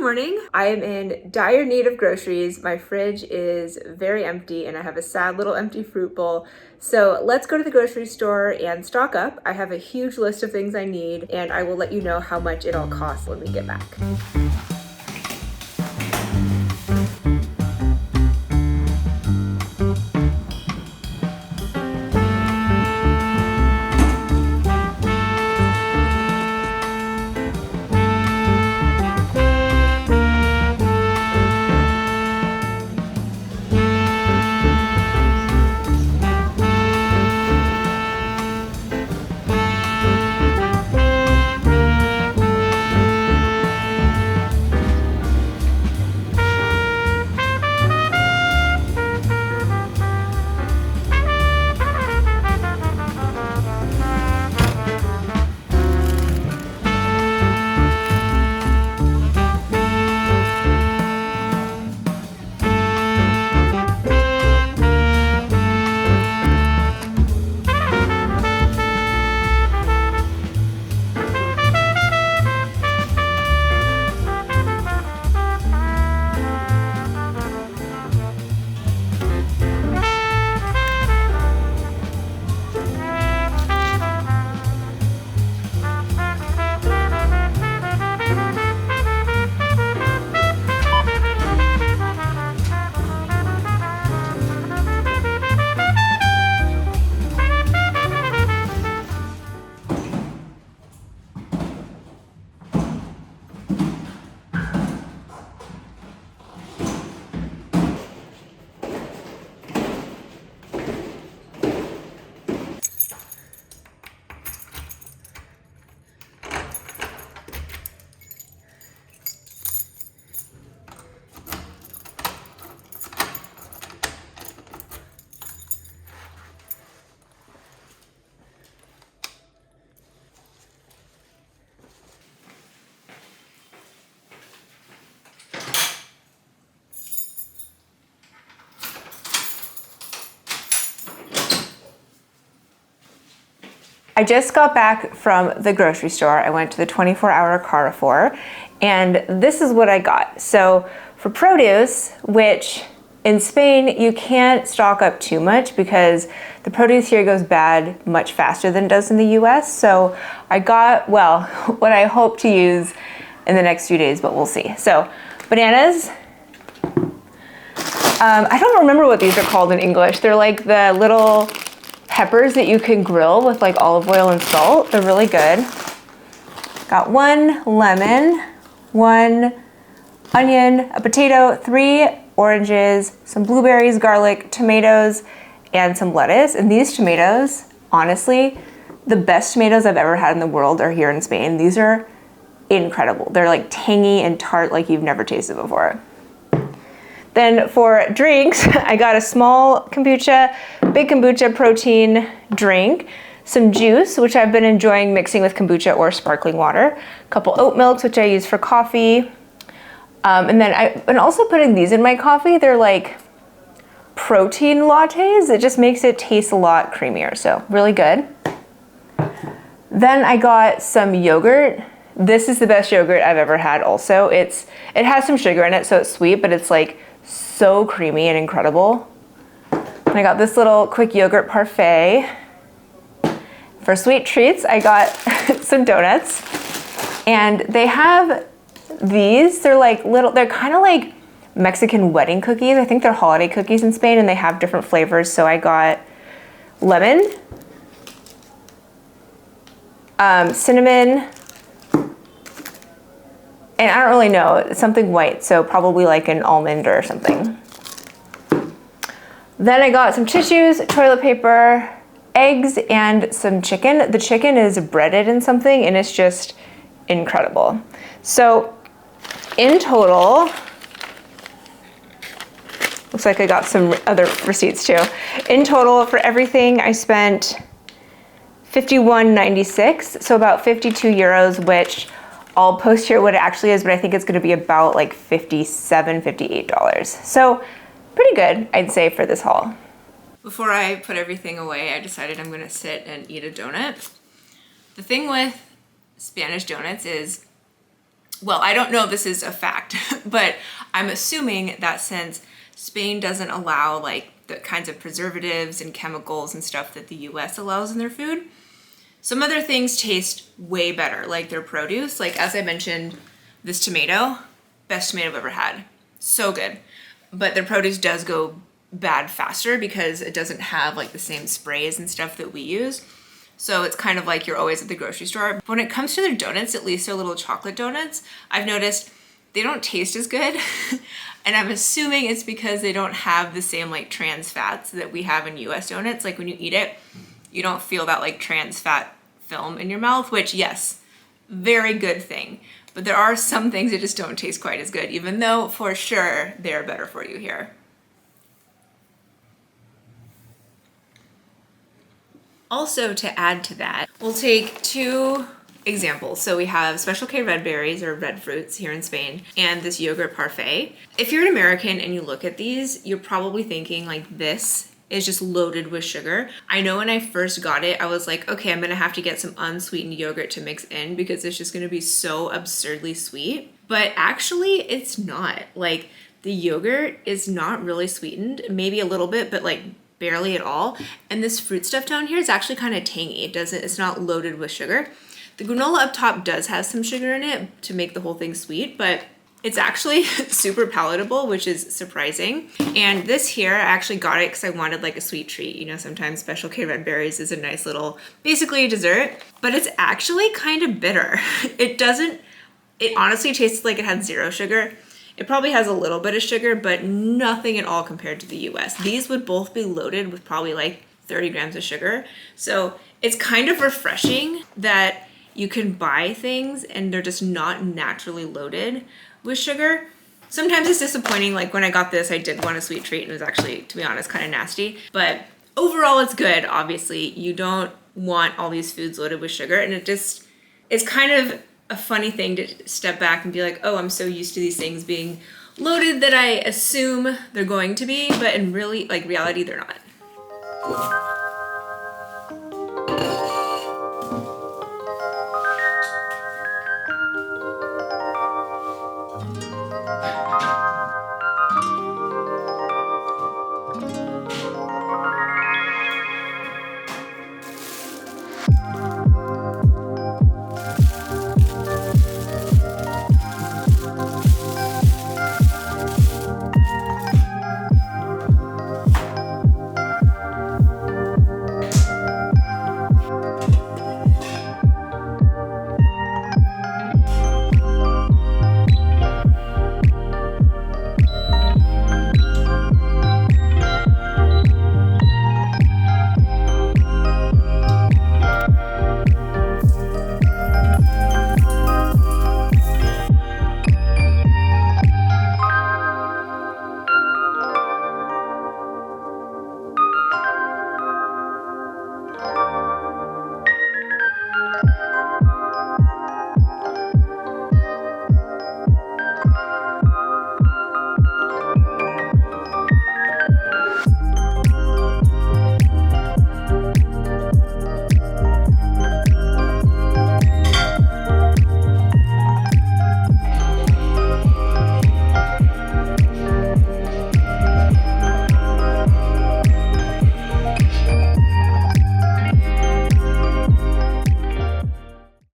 morning. I am in dire need of groceries. My fridge is very empty and I have a sad little empty fruit bowl. So let's go to the grocery store and stock up. I have a huge list of things I need and I will let you know how much it all costs when we get back. I just got back from the grocery store. I went to the 24-hour Carrefour, and this is what I got. So for produce, which in Spain, you can't stock up too much because the produce here goes bad much faster than it does in the US. So I got, well, what I hope to use in the next few days, but we'll see. So bananas. I don't remember what these are called in English. They're like the little peppers that you can grill with like olive oil and salt. They're really good. Got 1 lemon, 1 onion, a potato, 3 oranges, some blueberries, garlic, tomatoes, and some lettuce. And these tomatoes, honestly, the best tomatoes I've ever had in the world are here in Spain. These are incredible. They're like tangy and tart like you've never tasted before. Then for drinks, I got a small kombucha, big kombucha protein drink, some juice, which I've been enjoying mixing with kombucha or sparkling water, a couple oat milks, which I use for coffee. And then I've been also putting these in my coffee. They're like protein lattes. It just makes it taste a lot creamier, so really good. Then I got some yogurt. This is the best yogurt I've ever had also. It has some sugar in it, so it's sweet, but it's like so creamy and incredible. And I got this little quick yogurt parfait. For sweet treats, I got some donuts. And they have these, they're like little, they're kind of like Mexican wedding cookies. I think they're holiday cookies in Spain and they have different flavors. So I got lemon, cinnamon, and I don't really know, it's something white, so probably like an almond or something. Then I got some tissues, toilet paper, eggs, and some chicken. The chicken is breaded in something and it's just incredible. So in total, looks like I got some other receipts too. In total for everything, I spent 51.96, so about 52 euros, which I'll post here what it actually is, but I think it's gonna be about like $57, $58. So pretty good, I'd say, for this haul. Before I put everything away, I decided I'm gonna sit and eat a donut. The thing with Spanish donuts is well, I don't know if this is a fact, but I'm assuming that since Spain doesn't allow like the kinds of preservatives and chemicals and stuff that the US allows in their food, some other things taste way better, like their produce. Like as I mentioned, this tomato, best tomato I've ever had. So good. But their produce does go bad faster because it doesn't have like the same sprays and stuff that we use. So it's kind of like you're always at the grocery store. When it comes to their donuts, at least their little chocolate donuts, I've noticed they don't taste as good. And I'm assuming it's because they don't have the same like trans fats that we have in US donuts. Like when you eat it, you don't feel that like trans fat film in your mouth, which yes, very good thing. But there are some things that just don't taste quite as good, even though for sure they're better for you here. Also, to add to that, we'll take two examples. So we have Special K red berries or red fruits here in Spain and this yogurt parfait. If you're an American and you look at these, you're probably thinking like this is just loaded with sugar. I know when I first got it, I was like, okay, I'm gonna have to get some unsweetened yogurt to mix in because it's just gonna be so absurdly sweet. But actually it's not. Like the yogurt is not really sweetened, maybe a little bit, but like barely at all. And this fruit stuff down here is actually kind of tangy. It's not loaded with sugar. The granola up top does have some sugar in it to make the whole thing sweet, but it's actually super palatable, which is surprising. And this here, I actually got it because I wanted like a sweet treat. You know, sometimes Special K red berries is a nice little, basically a dessert, but it's actually kind of bitter. It honestly tastes like it had zero sugar. It probably has a little bit of sugar, but nothing at all compared to the US. These would both be loaded with probably like 30 grams of sugar. So it's kind of refreshing that you can buy things and they're just not naturally loaded with sugar. Sometimes it's disappointing. Like when I got this, I did want a sweet treat and it was actually, to be honest, kind of nasty. But overall it's good. Obviously, you don't want all these foods loaded with sugar, and it's kind of a funny thing to step back and be like, oh, I'm so used to these things being loaded that I assume they're going to be, but in reality, they're not.